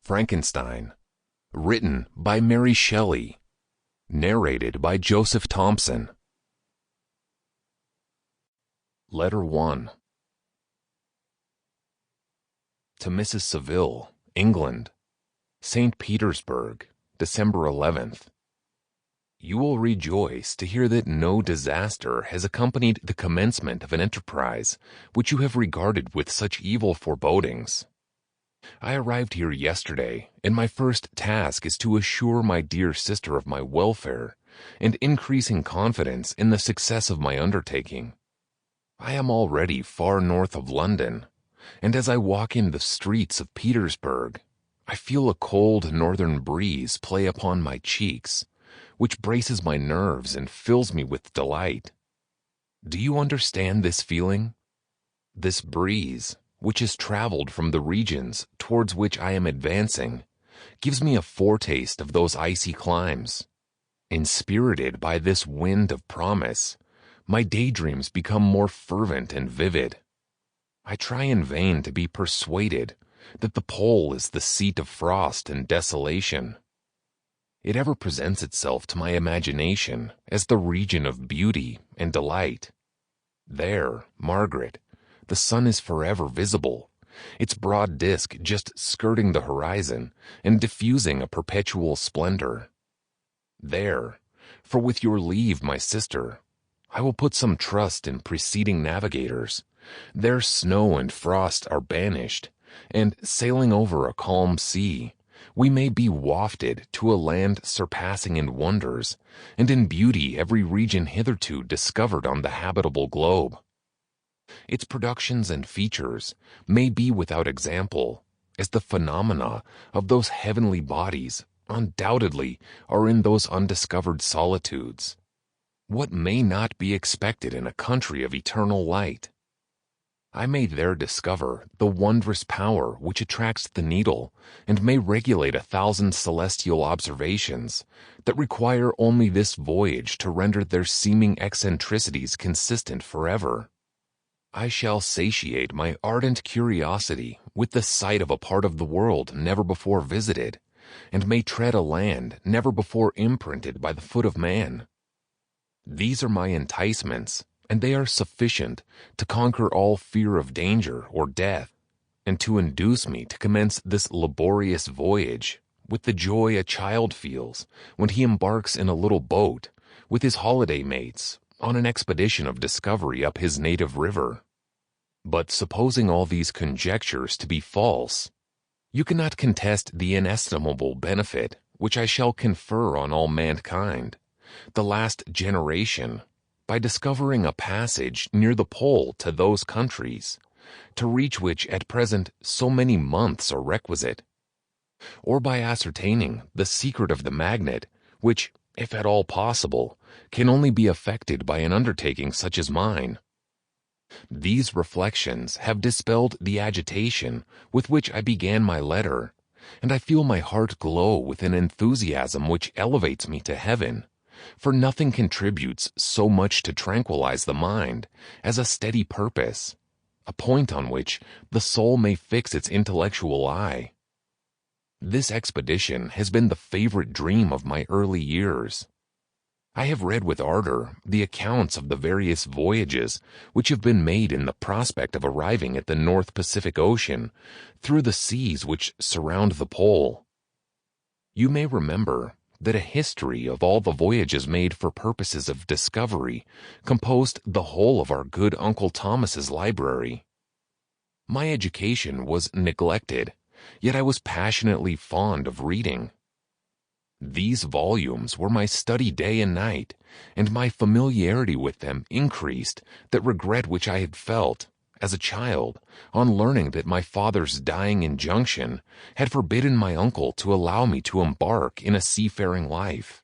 Frankenstein, written by Mary Shelley, narrated by Joseph Thompson. Letter 1. To Mrs. Saville, England, St. Petersburg, December 11th. You will rejoice to hear that no disaster has accompanied the commencement of an enterprise which you have regarded with such evil forebodings. I arrived here yesterday, and my first task is to assure my dear sister of my welfare and increasing confidence in the success of my undertaking. I am already far north of London, and as I walk in the streets of Petersburg, I feel a cold northern breeze play upon my cheeks, which braces my nerves and fills me with delight. Do you understand this feeling? This breeze, which has traveled from the regions towards which I am advancing, gives me a foretaste of those icy climes. Inspirited by this wind of promise, my daydreams become more fervent and vivid. I try in vain to be persuaded that the pole is the seat of frost and desolation. It ever presents itself to my imagination as the region of beauty and delight. There, Margaret, the sun is forever visible, its broad disk just skirting the horizon and diffusing a perpetual splendor. There, for with your leave, my sister, I will put some trust in preceding navigators. There snow and frost are banished, and sailing over a calm sea, we may be wafted to a land surpassing in wonders and in beauty every region hitherto discovered on the habitable globe. Its productions and features may be without example, as the phenomena of those heavenly bodies undoubtedly are in those undiscovered solitudes. What may not be expected in a country of eternal light? I may there discover the wondrous power which attracts the needle and may regulate 1,000 celestial observations that require only this voyage to render their seeming eccentricities consistent forever. I shall satiate my ardent curiosity with the sight of a part of the world never before visited, and may tread a land never before imprinted by the foot of man. These are my enticements, and they are sufficient to conquer all fear of danger or death, and to induce me to commence this laborious voyage with the joy a child feels when he embarks in a little boat with his holiday mates on an expedition of discovery up his native river. But supposing all these conjectures to be false, you cannot contest the inestimable benefit which I shall confer on all mankind, the last generation, by discovering a passage near the pole to those countries, to reach which at present so many months are requisite, or by ascertaining the secret of the magnet, which, if at all possible, can only be effected by an undertaking such as mine. These reflections have dispelled the agitation with which I began my letter, and I feel my heart glow with an enthusiasm which elevates me to heaven, for nothing contributes so much to tranquilize the mind as a steady purpose, a point on which the soul may fix its intellectual eye. This expedition has been the favorite dream of my early years. I have read with ardor the accounts of the various voyages which have been made in the prospect of arriving at the North Pacific Ocean through the seas which surround the pole. You may remember that a history of all the voyages made for purposes of discovery composed the whole of our good Uncle Thomas's library. My education was neglected, yet I was passionately fond of reading. These volumes were my study day and night, and my familiarity with them increased that regret which I had felt, as a child, on learning that my father's dying injunction had forbidden my uncle to allow me to embark in a seafaring life.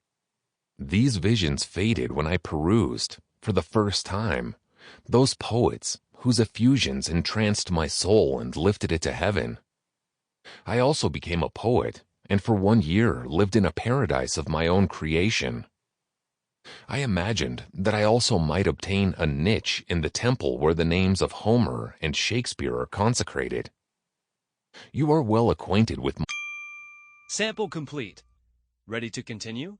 These visions faded when I perused, for the first time, those poets whose effusions entranced my soul and lifted it to heaven. I also became a poet, and for 1 year lived in a paradise of my own creation. I imagined that I also might obtain a niche in the temple where the names of Homer and Shakespeare are consecrated. You are well acquainted with Sample complete. Ready to continue?